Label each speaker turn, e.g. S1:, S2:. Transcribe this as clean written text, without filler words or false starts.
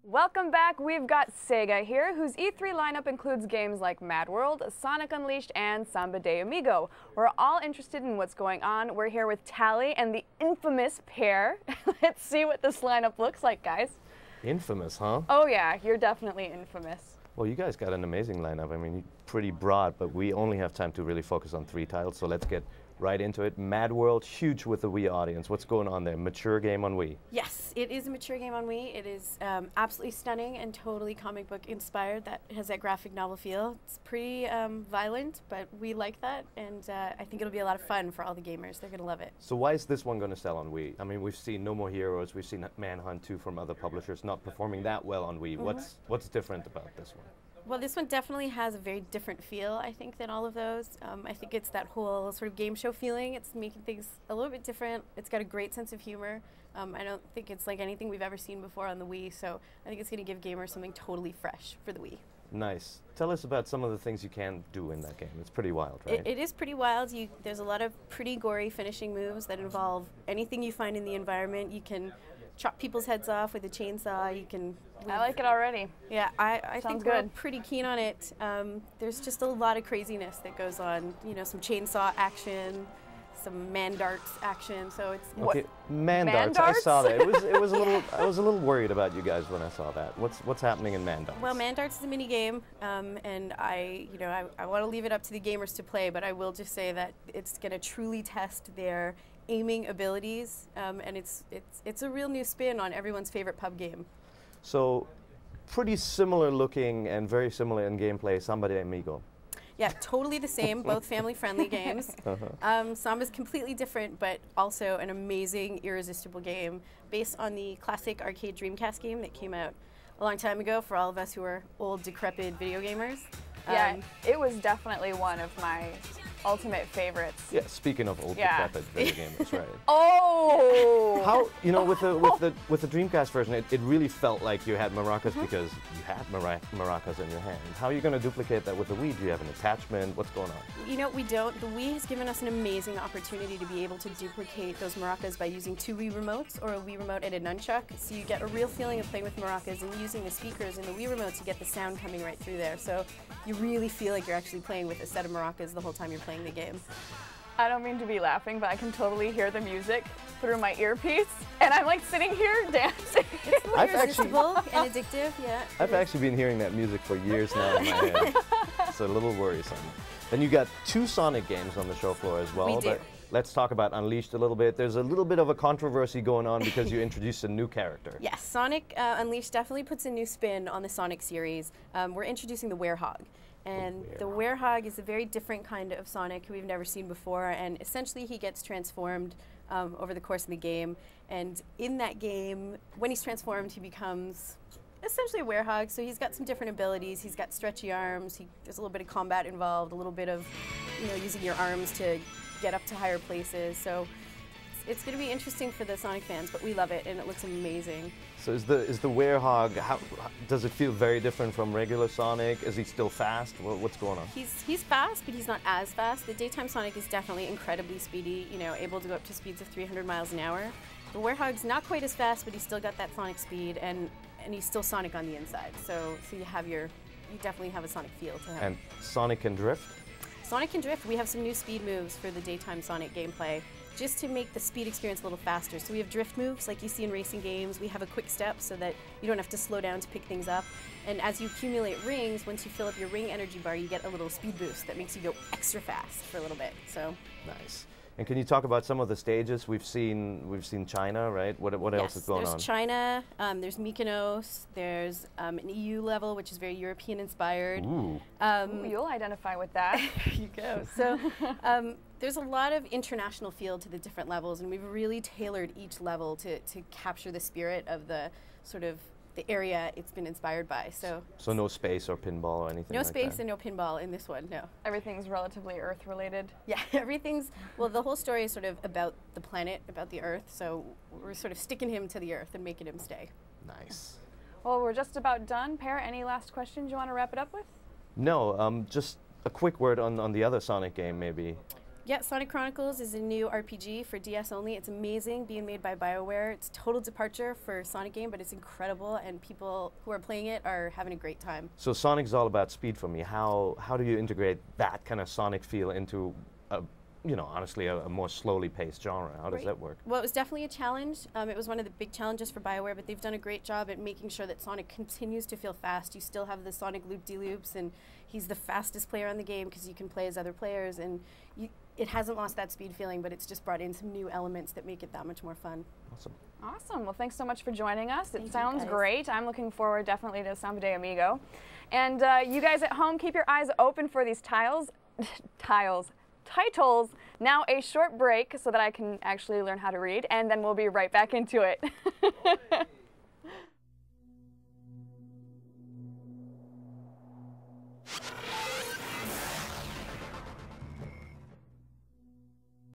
S1: Welcome back. We've got Sega here, whose E3 lineup includes games like Mad World, Sonic Unleashed, and Samba de Amigo. We're all interested in what's going on. We're here with Tally and the infamous Pear. Let's see what this lineup looks like, guys.
S2: Infamous, huh?
S1: Oh yeah, you're definitely infamous.
S2: Well, you guys got an amazing lineup. I mean, pretty broad, but we only have time to really focus on 3 titles, so let's get right into it. Mad World, huge with the Wii audience. What's going on there? Mature game on Wii.
S3: Yes, it is a mature game on Wii. It is absolutely stunning and totally comic book inspired. That has that graphic novel feel. It's pretty violent, but we like that, and I think it'll be a lot of fun for all the gamers. They're going to love it.
S2: So why is this one going to sell on Wii? I mean, we've seen No More Heroes, we've seen Manhunt 2 from other publishers not performing that well on Wii. What's different about this one?
S3: Well, this one definitely has a very different feel, I think, than all of those. I think it's that whole sort of game show feeling. It's making things a little bit different. It's got a great sense of humor. I don't think it's like anything we've ever seen before on the Wii, so I think it's going to give gamers something totally fresh for the Wii.
S2: Nice. Tell us about some of the things you can do in that game. It's pretty wild, right?
S3: It is pretty wild. There's a lot of pretty gory finishing moves that involve anything you find in the environment. You can chop people's heads off with a chainsaw. You can.
S1: I like it already.
S3: Yeah, I think
S1: good.
S3: we're pretty keen on it. There's just a lot of craziness that goes on. You know, some chainsaw action, some man darts action. So it's
S2: okay. Man darts. I saw that. It was a little. I was a little worried about you guys when I saw that. What's happening in man darts?
S3: Well, man darts is a mini game, and I want to leave it up to the gamers to play. But I will just say that it's going to truly test their aiming abilities, and it's a real new spin on everyone's favorite pub game.
S2: So, pretty similar looking and very similar in gameplay, Samba de Amigo.
S3: Yeah, totally the same, both family-friendly games. Samba's completely different, but also an amazing, irresistible game based on the classic arcade Dreamcast game that came out a long time ago for all of us who are old, decrepit video gamers.
S1: Yeah, it was definitely one of my ultimate favorites.
S2: Yeah, speaking of old decrepit video gamers, right?
S1: Oh!
S2: How, you know, with the Dreamcast version, it really felt like you had maracas because you had maracas in your hand. How are you going to duplicate that with the Wii? Do you have an attachment? What's going on?
S3: You know, we don't. The Wii has given us an amazing opportunity to be able to duplicate those maracas by using 2 Wii remotes or a Wii remote and a nunchuck. So you get a real feeling of playing with maracas, and using the speakers in the Wii remotes, you get the sound coming right through there. So you really feel like you're actually playing with a set of maracas the whole time you're playing the game.
S1: I don't mean to be laughing, but I can totally hear the music through my earpiece, and I'm like sitting here dancing.
S3: It's irresistible and addictive, yeah.
S2: I've actually been hearing that music for years now in my head. It's a little worrisome. Then you got 2 Sonic games on the show floor as well.
S3: We do.
S2: But let's talk about Unleashed a little bit. There's a little bit of a controversy going on because you introduced a new character.
S3: Yes, Sonic Unleashed definitely puts a new spin on the Sonic series. We're introducing the Werehog. And the Werehog is a very different kind of Sonic who we've never seen before, and essentially he gets transformed over the course of the game. And in that game, when he's transformed, he becomes essentially a Werehog. So he's got some different abilities. He's got stretchy arms. There's a little bit of combat involved, a little bit of, you know, using your arms to get up to higher places. So it's going to be interesting for the Sonic fans, but we love it, and it looks amazing.
S2: So is the Werehog, how does it feel very different from regular Sonic? Is he still fast? What's going on?
S3: He's fast, but he's not as fast. The daytime Sonic is definitely incredibly speedy, you know, able to go up to speeds of 300 miles an hour. The Werehog's not quite as fast, but he's still got that Sonic speed, and he's still Sonic on the inside. So you definitely have a Sonic feel to him.
S2: And Sonic can drift?
S3: Sonic can drift. We have some new speed moves for the daytime Sonic gameplay, just to make the speed experience a little faster. So we have drift moves like you see in racing games. We have a quick step so that you don't have to slow down to pick things up. And as you accumulate rings, once you fill up your ring energy bar, you get a little speed boost that makes you go extra fast for a little bit. So
S2: nice. And can you talk about some of the stages? We've seen China, right? What else is going on?
S3: There's China, there's Mykonos, there's an EU level, which is very European inspired.
S2: Ooh.
S1: You'll identify with that.
S3: There you go. So there's a lot of international feel to the different levels, and we've really tailored each level to capture the spirit of the sort of the area it's been inspired by. So
S2: no space or pinball or anything
S3: no
S2: like
S3: space
S2: that?
S3: and no pinball in this one, no.
S1: Everything's relatively Earth related.
S3: Yeah, everything's, well, the whole story is sort of about the planet, about the Earth, so we're sort of sticking him to the Earth and making him stay.
S2: Nice.
S1: Well, we're just about done. Per, any last questions you want to wrap it up with?
S2: No, just a quick word on the other Sonic game, maybe.
S3: Yeah, Sonic Chronicles is a new RPG for DS only. It's amazing, being made by BioWare. It's a total departure for a Sonic game, but it's incredible, and people who are playing it are having a great time.
S2: So Sonic's all about speed for me. How do you integrate that kind of Sonic feel into honestly, a more slowly paced genre? How does that work?
S3: Well, it was definitely a challenge. It was one of the big challenges for BioWare, but they've done a great job at making sure that Sonic continues to feel fast. You still have the Sonic loop-de-loops, and he's the fastest player on the game because you can play as other players, and it hasn't lost that speed feeling, but it's just brought in some new elements that make it that much more fun.
S2: Awesome.
S1: Awesome. Well, thanks so much for joining us. It
S3: Thank
S1: sounds
S3: you,
S1: great. I'm looking forward definitely to Samba de Amigo. And you guys at home, keep your eyes open for these titles. Now a short break so that I can actually learn how to read, and then we'll be right back into it.